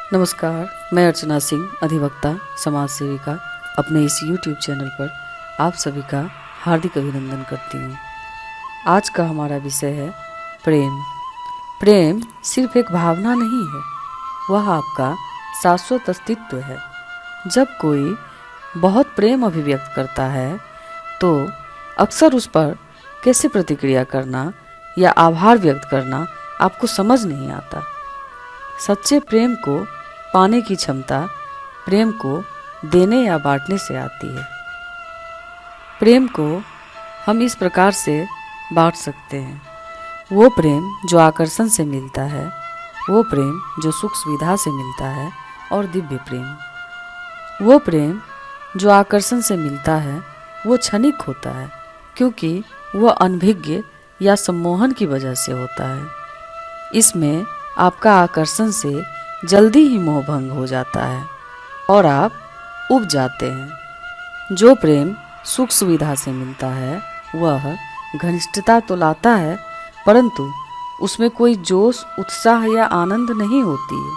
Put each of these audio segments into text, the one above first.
नमस्कार, मैं अर्चना सिंह, अधिवक्ता, समाज सेविका, अपने इस YouTube चैनल पर आप सभी का हार्दिक अभिनंदन करती हूँ। आज का हमारा विषय है प्रेम। प्रेम सिर्फ एक भावना नहीं है, वह आपका शाश्वत अस्तित्व है। जब कोई बहुत प्रेम अभिव्यक्त करता है तो अक्सर उस पर कैसे प्रतिक्रिया करना या आभार व्यक्त करना आपको समझ नहीं आता। सच्चे प्रेम को पाने की क्षमता प्रेम को देने या बांटने से आती है। प्रेम को हम इस प्रकार से बांट सकते हैं। वो प्रेम जो आकर्षण से मिलता है, वो प्रेम जो सुख सुविधा से मिलता है, और दिव्य प्रेम। वो प्रेम जो आकर्षण से मिलता है वो क्षणिक होता है, क्योंकि वह अनभिज्ञ या सम्मोहन की वजह से होता है। इसमें आपका आकर्षण से जल्दी ही मोह भंग हो जाता है और आप उब जाते हैं। जो प्रेम सुख सुविधा से मिलता है वह घनिष्ठता तो लाता है, परंतु उसमें कोई जोश, उत्साह या आनंद नहीं होती है।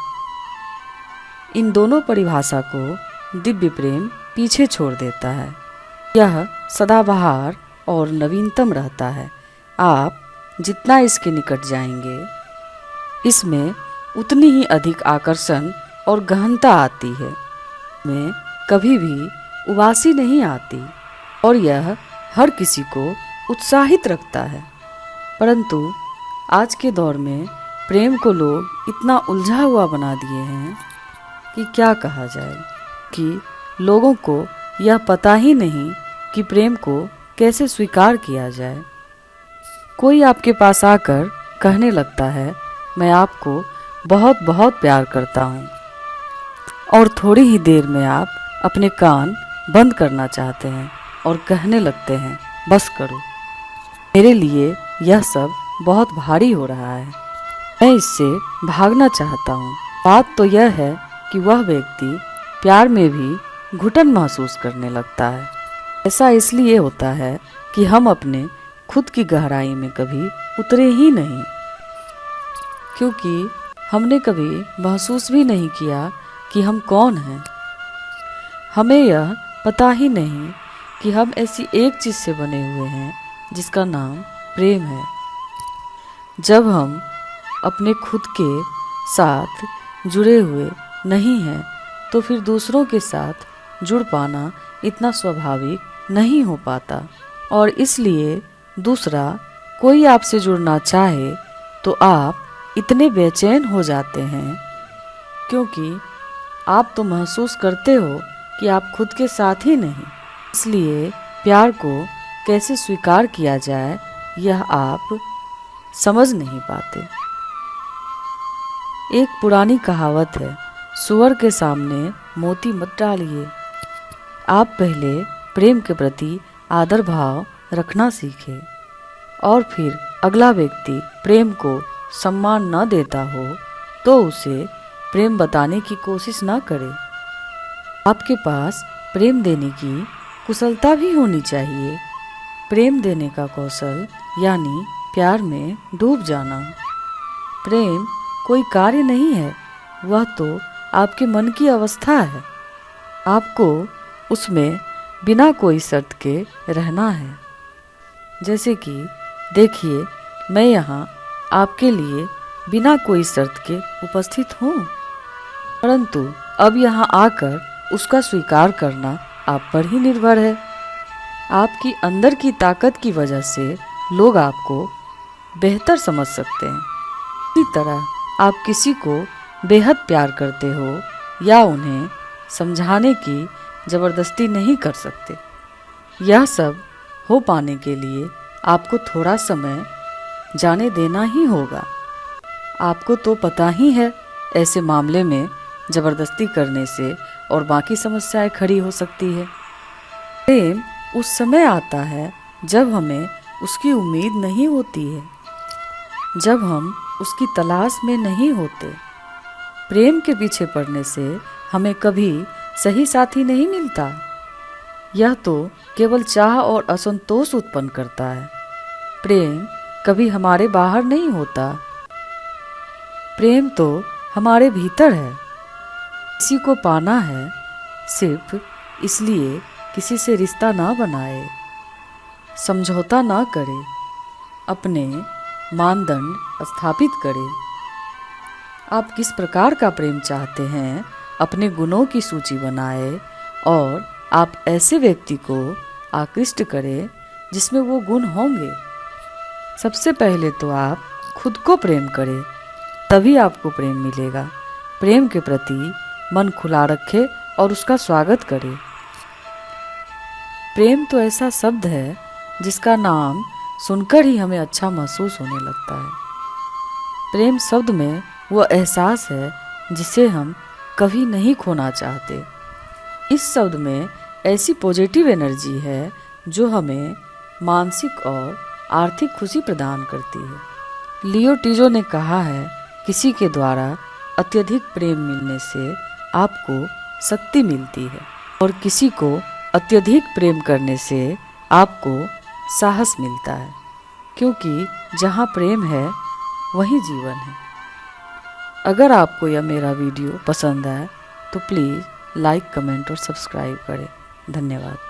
इन दोनों परिभाषा को दिव्य प्रेम पीछे छोड़ देता है। यह सदाबहार और नवीनतम रहता है। आप जितना इसके निकट जाएंगे, इसमें उतनी ही अधिक आकर्षण और गहनता आती है। में कभी भी उबासी नहीं आती और यह हर किसी को उत्साहित रखता है। परंतु आज के दौर में प्रेम को लोग इतना उलझा हुआ बना दिए हैं कि क्या कहा जाए, कि लोगों को यह पता ही नहीं कि प्रेम को कैसे स्वीकार किया जाए। कोई आपके पास आकर कहने लगता है, मैं आपको बहुत बहुत प्यार करता हूँ, और थोड़ी ही देर में आप अपने कान बंद करना चाहते हैं और कहने लगते हैं, बस करो, मेरे लिए यह सब बहुत भारी हो रहा है, मैं इससे भागना चाहता हूँ। बात तो यह है कि वह व्यक्ति प्यार में भी घुटन महसूस करने लगता है। ऐसा इसलिए होता है कि हम अपने खुद की गहराई में कभी उतरे ही नहीं, क्योंकि हमने कभी महसूस भी नहीं किया कि हम कौन हैं। हमें यह पता ही नहीं कि हम ऐसी एक चीज़ से बने हुए हैं जिसका नाम प्रेम है। जब हम अपने खुद के साथ जुड़े हुए नहीं हैं तो फिर दूसरों के साथ जुड़ पाना इतना स्वाभाविक नहीं हो पाता, और इसलिए दूसरा कोई आपसे जुड़ना चाहे तो आप इतने बेचैन हो जाते हैं, क्योंकि आप तो महसूस करते हो कि आप खुद के साथ ही नहीं। इसलिए प्यार को कैसे स्वीकार किया जाए यह आप समझ नहीं पाते। एक पुरानी कहावत है, सुअर के सामने मोती मत डालिए। आप पहले प्रेम के प्रति आदर भाव रखना सीखें, और फिर अगला व्यक्ति प्रेम को सम्मान न देता हो तो उसे प्रेम बताने की कोशिश न करे। आपके पास प्रेम देने की कुशलता भी होनी चाहिए। प्रेम देने का कौशल यानी प्यार में डूब जाना। प्रेम कोई कार्य नहीं है, वह तो आपके मन की अवस्था है। आपको उसमें बिना कोई शर्त के रहना है। जैसे कि देखिए, मैं यहाँ आपके लिए बिना कोई शर्त के उपस्थित हूँ, परंतु अब यहाँ आकर उसका स्वीकार करना आप पर ही निर्भर है। आपकी अंदर की ताकत की वजह से लोग आपको बेहतर समझ सकते हैं। इसी तरह आप किसी को बेहद प्यार करते हो या उन्हें समझाने की ज़बरदस्ती नहीं कर सकते। यह सब हो पाने के लिए आपको थोड़ा समय जाने देना ही होगा। आपको तो पता ही है, ऐसे मामले में ज़बरदस्ती करने से और बाकी समस्याएं खड़ी हो सकती है। प्रेम उस समय आता है जब हमें उसकी उम्मीद नहीं होती है, जब हम उसकी तलाश में नहीं होते। प्रेम के पीछे पड़ने से हमें कभी सही साथी नहीं मिलता। यह तो केवल चाह और असंतोष उत्पन्न करता है। प्रेम कभी हमारे बाहर नहीं होता। प्रेम तो हमारे भीतर है। किसी को पाना है सिर्फ इसलिए किसी से रिश्ता ना बनाए, समझौता ना करे, अपने मानदंड स्थापित करे। आप किस प्रकार का प्रेम चाहते हैं, अपने गुणों की सूची बनाए और आप ऐसे व्यक्ति को आकृष्ट करें जिसमें वो गुण होंगे। सबसे पहले तो आप खुद को प्रेम करें, तभी आपको प्रेम मिलेगा। प्रेम के प्रति मन खुला रखें और उसका स्वागत करें। प्रेम तो ऐसा शब्द है जिसका नाम सुनकर ही हमें अच्छा महसूस होने लगता है। प्रेम शब्द में वो एहसास है जिसे हम कभी नहीं खोना चाहते। इस शब्द में ऐसी पॉजिटिव एनर्जी है जो हमें मानसिक और आर्थिक खुशी प्रदान करती है। लियो टीजो ने कहा है, किसी के द्वारा अत्यधिक प्रेम मिलने से आपको शक्ति मिलती है और किसी को अत्यधिक प्रेम करने से आपको साहस मिलता है, क्योंकि जहाँ प्रेम है वहीं जीवन है। अगर आपको यह मेरा वीडियो पसंद आए तो प्लीज़ लाइक, कमेंट और सब्सक्राइब करें। धन्यवाद।